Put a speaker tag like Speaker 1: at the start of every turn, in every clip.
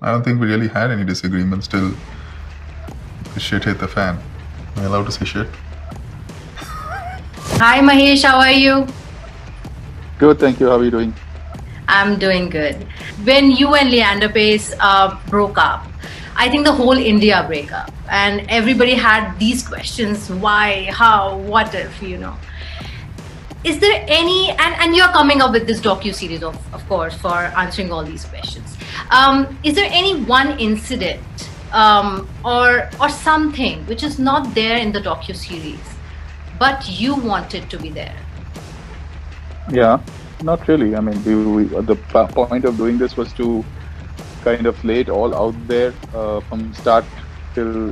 Speaker 1: I don't think we really had any disagreements till the shit hit the fan. Am I allowed to say shit?
Speaker 2: Hi Mahesh, how are you?
Speaker 3: Good, thank you. How are you doing?
Speaker 2: I'm doing good. When you and Leander Paes broke up, I think the whole India break up, and everybody had these questions: why, how, what if, Is there any, and you're coming up with this docuseries, of course, for answering all these questions. Is there any one incident or something which is not there in the docuseries, but you want it to be there?
Speaker 3: Yeah, not really. I mean, the point of doing this was to kind of lay it all out there from start till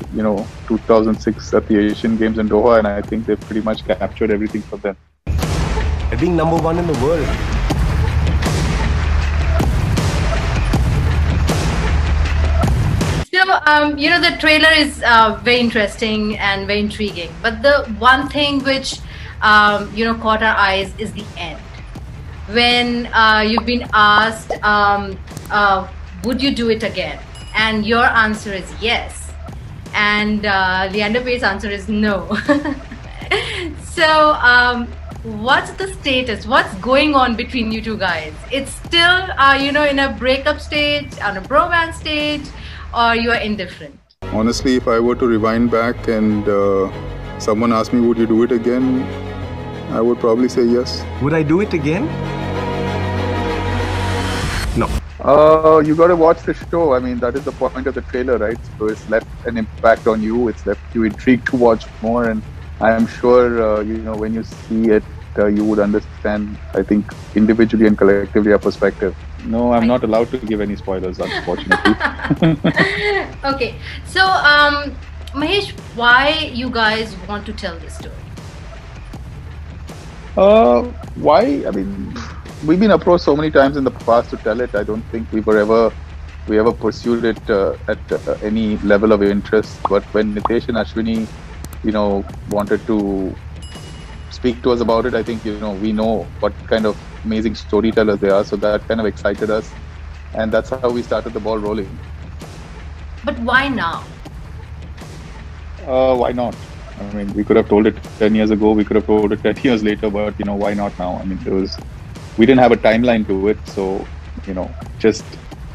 Speaker 3: 2006 at the Asian Games in Doha, and I think they've pretty much captured everything from them.
Speaker 4: Being number one in the world.
Speaker 2: So, the trailer is very interesting and very intriguing. But the one thing which, caught our eyes is the end. When you've been asked, would you do it again? And your answer is yes. And Leander Paes' answer is no. So, what's the status? What's going on between you two guys? It's still, in a breakup stage, on a bromance stage, or you are indifferent?
Speaker 1: Honestly, if I were to rewind back and someone asked me, would you do it again? I would probably say yes.
Speaker 4: Would I do it again? No.
Speaker 3: You got to watch the show. I mean, that is the point of the trailer, right? So it's left an impact on you. It's left you intrigued to watch more, and I'm sure, when you see it, you would understand, I think, individually and collectively our perspective. No, I'm not allowed to give any spoilers, unfortunately.
Speaker 2: Okay. So, Mahesh, why you guys want to tell this story?
Speaker 3: Why? I mean, we've been approached so many times in the past to tell it. I don't think we ever pursued it at any level of interest. But when Nitesh and Ashwini wanted to speak to us about it, I think, we know what kind of amazing storytellers they are. So that kind of excited us. And that's how we started the ball rolling.
Speaker 2: But why now?
Speaker 3: Why not? I mean, we could have told it 10 years ago. We could have told it 10 years later. But, why not now? I mean, we didn't have a timeline to it. So, just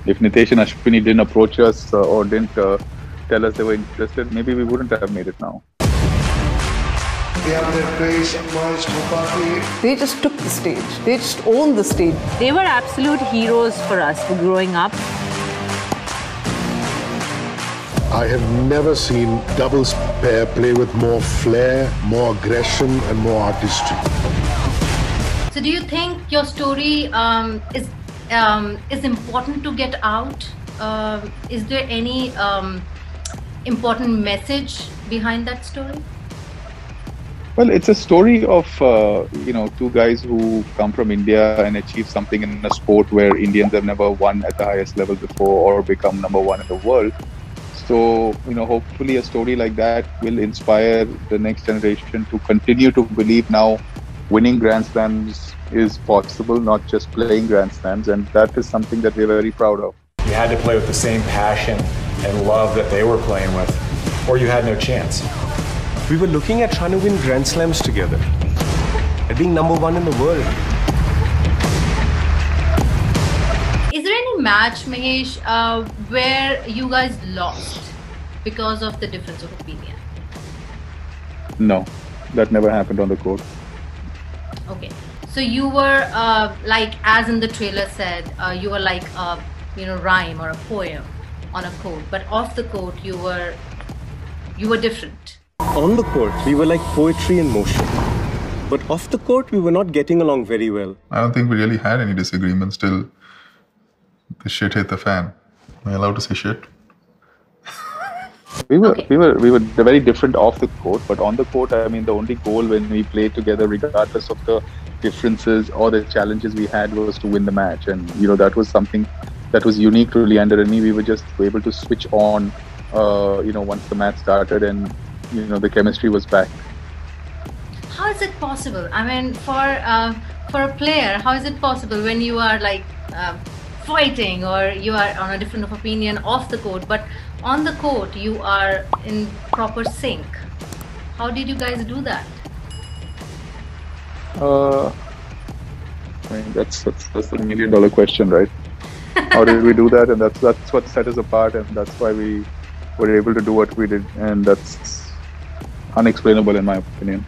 Speaker 3: if Nitesh and Ashwini didn't approach us or didn't tell us they were interested, maybe we wouldn't have made it now.
Speaker 5: Paes, Mahesh Bhupathi.
Speaker 6: They just took the stage. They just owned the stage.
Speaker 7: They were absolute heroes for us for growing up.
Speaker 5: I have never seen doubles pair play with more flair, more aggression and more artistry.
Speaker 2: So do you think your story is important to get out? Is there any important message behind that story?
Speaker 3: Well, it's a story of, two guys who come from India and achieve something in a sport where Indians have never won at the highest level before or become number one in the world. So, hopefully a story like that will inspire the next generation to continue to believe now winning Grand Slams is possible, not just playing Grand Slams. And that is something that we're very proud of.
Speaker 8: You had to play with the same passion and love that they were playing with, or you had no chance.
Speaker 4: We were looking at trying to win Grand Slams together. At being number one in the world.
Speaker 2: Is there any match, Mahesh, where you guys lost because of the difference of opinion?
Speaker 3: No, that never happened on the court.
Speaker 2: Okay. So you were as in the trailer said, you were like a rhyme or a poem on a court, but off the court you were different.
Speaker 4: On the court, we were like poetry in motion. But off the court, we were not getting along very well.
Speaker 1: I don't think we really had any disagreements till the shit hit the fan. Am I allowed to say shit?
Speaker 3: We were very different off the court, but on the court, I mean, the only goal when we played together, regardless of the differences or the challenges we had, was to win the match. And that was something that was unique to Leander and me. We were just able to switch on, once the match started, and the chemistry was back.
Speaker 2: How is it possible? I mean, for a player, how is it possible when you are fighting, or you are on a different opinion off the court, but on the court you are in proper sync. How did you guys do that?
Speaker 3: I mean, that's the $1 million question, right? How did we do that? And that's what set us apart, and that's why we were able to do what we did, and that's unexplainable in my opinion.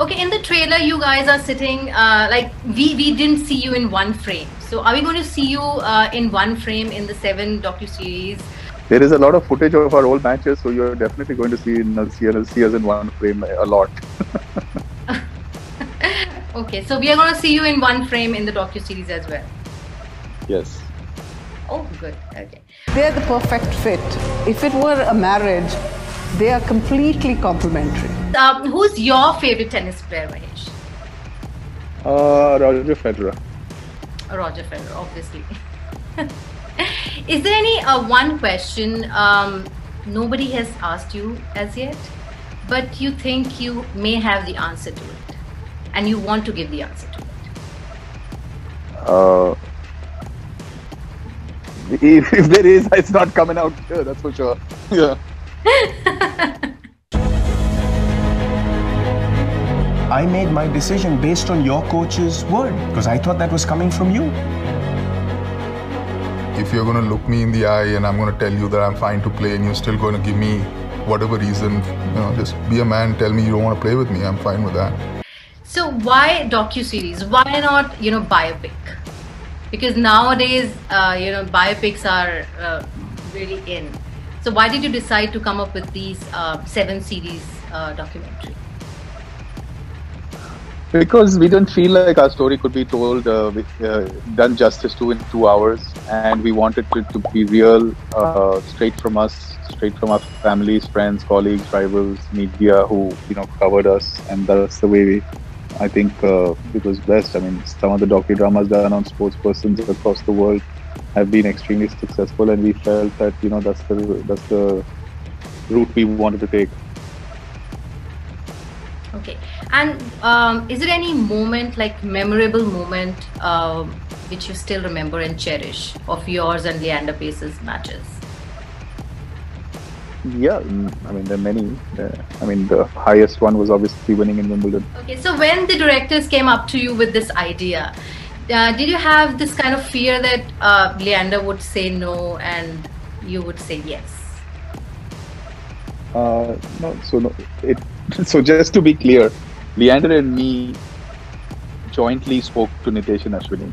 Speaker 2: Okay, in the trailer, you guys are sitting like we didn't see you in one frame. So are we going to see you in one frame in the 7 docuseries?
Speaker 3: There is a lot of footage of our old matches, so you're definitely going to see us in one frame a lot.
Speaker 2: Okay, so we are going to see you in one frame in the docuseries as well.
Speaker 3: Yes.
Speaker 2: Oh, good. Okay.
Speaker 6: They're the perfect fit. If it were a marriage, they are completely complementary.
Speaker 2: Who's your favorite tennis player, Mahesh?
Speaker 3: Roger Federer.
Speaker 2: Roger Federer, obviously. Is there any one question nobody has asked you as yet, but you think you may have the answer to it, and you want to give the answer to it?
Speaker 3: If there is, it's not coming out here, that's for sure. Yeah.
Speaker 4: I made my decision based on your coach's word because I thought that was coming from you.
Speaker 1: If you're going to look me in the eye and I'm going to tell you that I'm fine to play and you're still going to give me whatever reason, just be a man, tell me you don't want to play with me, I'm fine with that.
Speaker 2: So why docuseries? Why not, biopic? Because nowadays, biopics are really in. So why did you decide to come up with these 7 series documentary?
Speaker 3: Because we didn't feel like our story could be told, done justice to in 2 hours, and we wanted it to be real, straight from us, straight from our families, friends, colleagues, rivals, media who covered us, and that's the way I think it was best. I mean, some of the docudramas done on sports persons across the world have been extremely successful, and we felt that that's the route we wanted to take.
Speaker 2: Okay, and is there any moment, like memorable moment, which you still remember and cherish of yours and Leander Paes's matches?
Speaker 3: Yeah, I mean, there are many. The highest one was obviously winning in Wimbledon.
Speaker 2: Okay, so when the directors came up to you with this idea, did you have this kind of fear that Leander would say no and you would say yes?
Speaker 3: No. So just to be clear, Leander and me jointly spoke to Nitesh and Ashwini.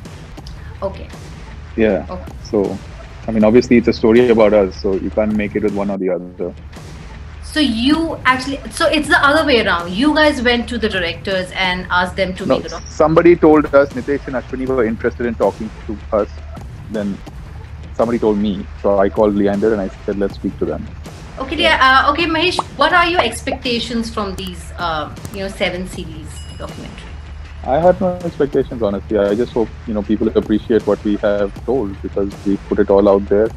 Speaker 2: Okay.
Speaker 3: Yeah.
Speaker 2: Okay.
Speaker 3: So, obviously it's a story about us, so you can't make it with one or the other.
Speaker 2: So so it's the other way around. You guys went to the directors and asked them to make it up.
Speaker 3: Somebody told us, Nitesh and Ashwini were interested in talking to us. Then somebody told me, so I called Leander and I said, let's speak to them.
Speaker 2: Okay, okay, Mahesh, what are your expectations from these, 7 series documentary?
Speaker 3: I had no expectations, honestly. I just hope, people appreciate what we have told because we put it all out there.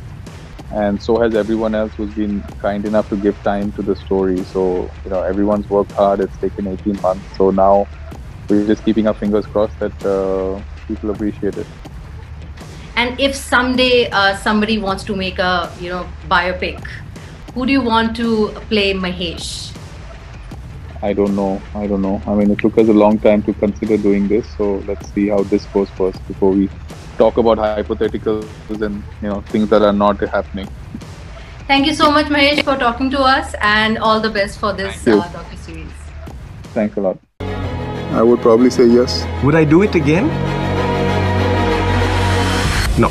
Speaker 3: And so has everyone else who's been kind enough to give time to the story. So, everyone's worked hard. It's taken 18 months. So now we're just keeping our fingers crossed that people appreciate it.
Speaker 2: And if someday somebody wants to make a, biopic, who do you want to play Mahesh?
Speaker 3: I don't know. It took us a long time to consider doing this. So let's see how this goes first before we talk about hypotheticals and things that are not happening.
Speaker 2: Thank you so much, Mahesh, for talking to us, and all the best for this docuseries.
Speaker 3: Thanks a lot.
Speaker 1: I would probably say yes.
Speaker 4: Would I do it again? No.